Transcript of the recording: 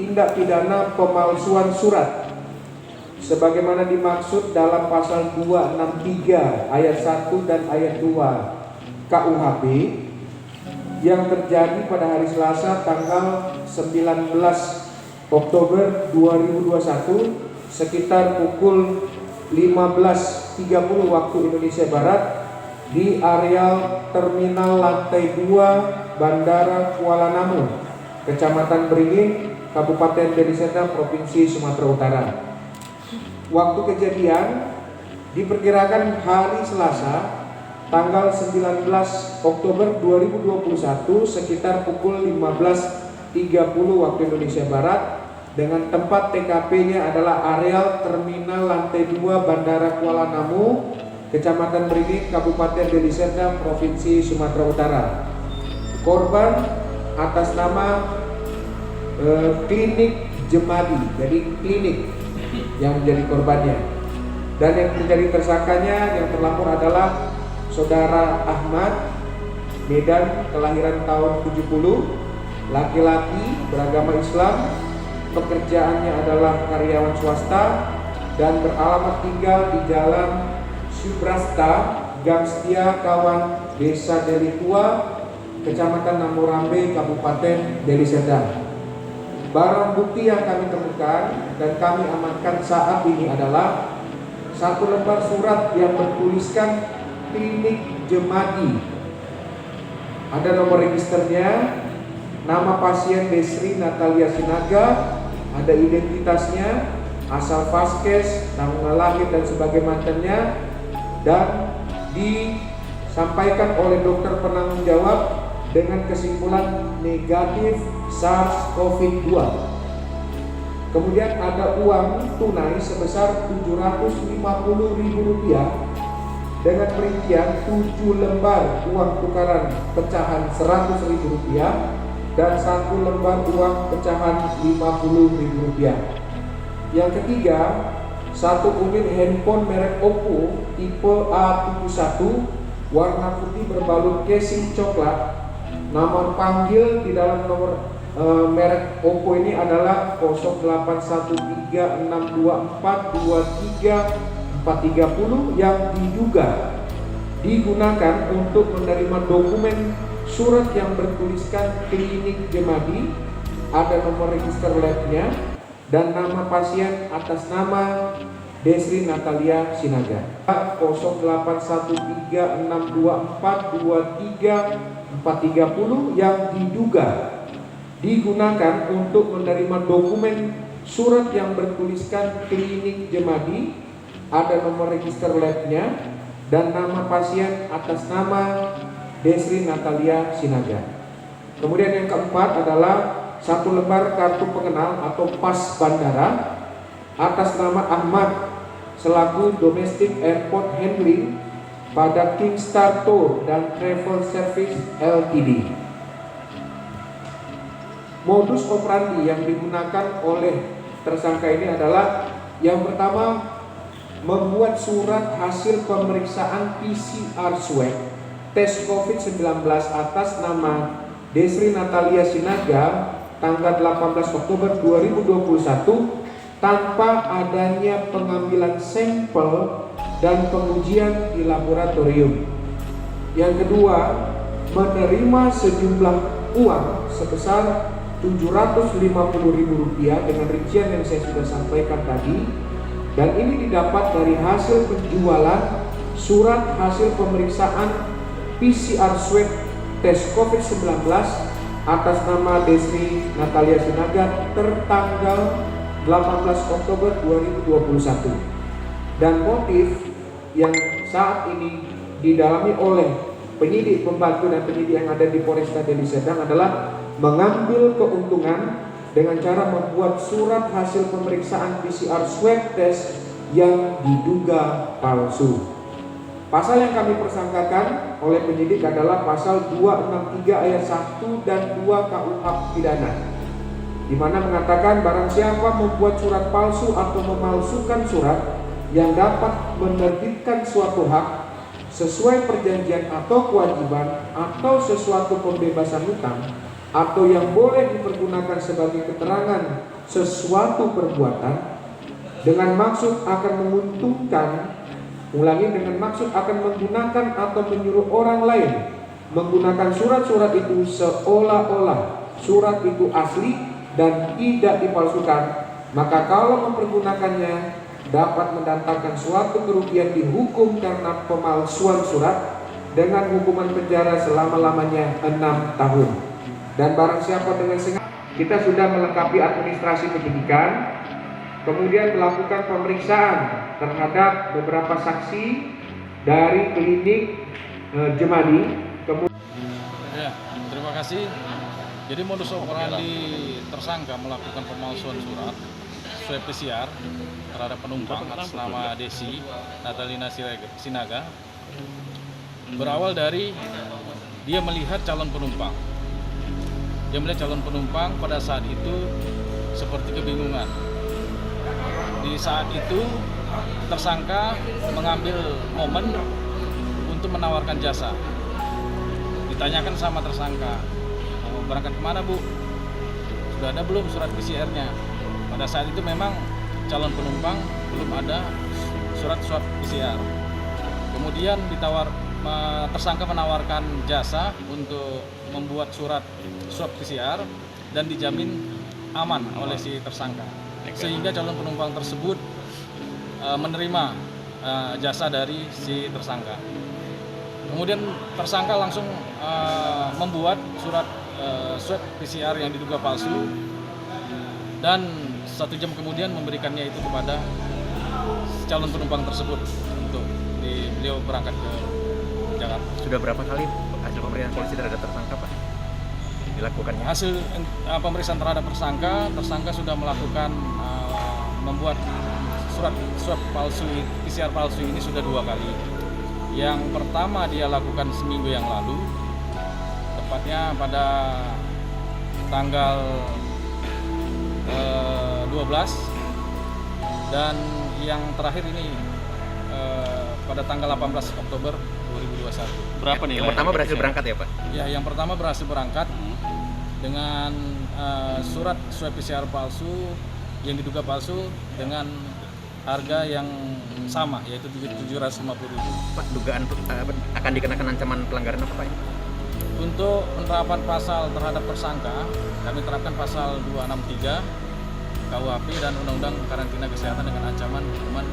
tindak pidana pemalsuan surat sebagaimana dimaksud dalam pasal 263 ayat 1 dan ayat 2 KUHP yang terjadi pada hari Selasa tanggal 19 Oktober 2021 sekitar pukul 15.30 waktu Indonesia Barat di areal terminal lantai 2 Bandara Kuala Namu, Kecamatan Beringin, Kabupaten Deli Serdang, Provinsi Sumatera Utara. Waktu kejadian diperkirakan hari Selasa tanggal 19 Oktober 2021 sekitar pukul 15.30 waktu Indonesia Barat, dengan tempat TKP-nya adalah areal terminal lantai 2 Bandara Kuala Namu, Kecamatan Beringin, Kabupaten Deli Serdang, Provinsi Sumatera Utara. Korban atas nama Klinik Jemadi, jadi klinik yang menjadi korbannya. Dan yang menjadi tersangkanya yang terlapor adalah Saudara Ahmad, Medan, kelahiran tahun 70, laki-laki, beragama Islam, pekerjaannya adalah karyawan swasta dan beralamat tinggal di Jalan Subrasta, Gang Setia Kawan, Desa Deli Tua, Kecamatan Namurambe, Kabupaten Deli Serdang. Barang bukti yang kami temukan dan kami amankan saat ini adalah satu lembar surat yang bertuliskan Klinik Jemadi. Ada nomor registernya, nama pasien Desri Natalia Sinaga, ada identitasnya, asal Vaskes, tanggal lahir dan sebagainya macamnya, dan disampaikan oleh dokter penanggung jawab dengan kesimpulan negatif SARS-CoV-2. Kemudian ada uang tunai sebesar Rp750.000 dengan perincian 7 lembar uang tukaran pecahan Rp100.000 dan 1 lembar uang pecahan Rp50.000. Yang ketiga, 1 unit handphone merek Oppo tipe A71 warna putih berbalut casing coklat. Nomor panggil di dalam nomor merek Oppo ini adalah 081362423430 yang diduga digunakan untuk menerima dokumen surat yang bertuliskan Klinik Jemadi, ada nomor register labnya dan nama pasien atas nama Desri Natalia Sinaga. 081362423430 yang diduga digunakan untuk menerima dokumen surat yang bertuliskan Klinik Jemadi, ada nomor register labnya dan nama pasien atas nama Desri Natalia Sinaga. Kemudian yang keempat adalah 1 lembar kartu pengenal atau pas bandara atas nama Ahmad selaku domestic airport handling pada Kingstar Tour dan Travel Service Ltd. Modus operandi yang digunakan oleh tersangka ini adalah yang pertama, membuat surat hasil pemeriksaan PCR swab tes COVID-19 atas nama Desri Natalia Sinaga tanggal 18 Oktober 2021 tanpa adanya pengambilan sampel dan pengujian di laboratorium. Yang kedua, menerima sejumlah uang sebesar Rp750.000 dengan rincian yang saya sudah sampaikan tadi, dan ini didapat dari hasil penjualan surat hasil pemeriksaan PCR swab tes COVID-19 atas nama Desri Natalia Sinaga tertanggal 18 Oktober 2021. Dan motif yang saat ini didalami oleh penyidik pembantu dan penyidik yang ada di Polresta Deli Serdang adalah mengambil keuntungan dengan cara membuat surat hasil pemeriksaan PCR swab test yang diduga palsu. Pasal yang kami persangkakan oleh penyidik adalah pasal 263 ayat 1 dan 2 KUHP pidana, di mana mengatakan barang siapa membuat surat palsu atau memalsukan surat yang dapat menerbitkan suatu hak sesuai perjanjian atau kewajiban atau sesuatu pembebasan hutang atau yang boleh dipergunakan sebagai keterangan sesuatu perbuatan dengan maksud akan menguntungkan, ulangi, dengan maksud akan menggunakan atau menyuruh orang lain menggunakan surat-surat itu seolah-olah surat itu asli dan tidak dipalsukan, maka kalau mempergunakannya dapat mendatangkan suatu kerugian, dihukum karena pemalsuan surat dengan hukuman penjara selama-lamanya 6 tahun. Dan barang siapa dengan sengaja, kita sudah melengkapi administrasi penyidikan, kemudian melakukan pemeriksaan terhadap beberapa saksi dari klinik Jemadi. Ya, terima kasih. Jadi modus operandi tersangka melakukan pemalsuan surat swab PCR terhadap penumpang atas nama Desi Natalina Sinaga berawal dari dia melihat calon penumpang. Dia melihat calon penumpang pada saat itu seperti kebingungan. Di saat itu tersangka mengambil momen untuk menawarkan jasa. Ditanyakan sama tersangka, mau berangkat kemana Bu? Sudah ada belum surat PCR-nya? Pada saat itu memang calon penumpang belum ada surat swab PCR. Kemudian tersangka menawarkan jasa untuk membuat surat swab PCR dan dijamin aman oleh si tersangka. Sehingga calon penumpang tersebut menerima jasa dari si tersangka. Kemudian tersangka langsung membuat surat swab PCR yang diduga palsu dan 1 jam kemudian memberikannya itu kepada calon penumpang tersebut untuk beliau berangkat ke Jakarta. Sudah berapa kali hasil pemeriksaan polisi terhadap tersangka Pak dilakukannya? Hasil pemeriksaan terhadap tersangka sudah melakukan membuat surat swab palsu PCR palsu ini sudah 2 kali. Yang pertama dia lakukan seminggu yang lalu, tepatnya pada tanggal 12, dan yang terakhir ini pada tanggal 18 Oktober 2021. Berapa nih? Yang pertama berhasil berangkat ya Pak? Ya, yang pertama berhasil berangkat dengan surat swab PCR palsu yang diduga palsu dengan harga yang sama, yaitu 750.000. Pak, dugaan akan dikenakan ancaman pelanggaran apa Pak? Untuk penerapan pasal terhadap tersangka, kami terapkan pasal 263 KUHP dan Undang-Undang Karantina Kesehatan dengan ancaman hukuman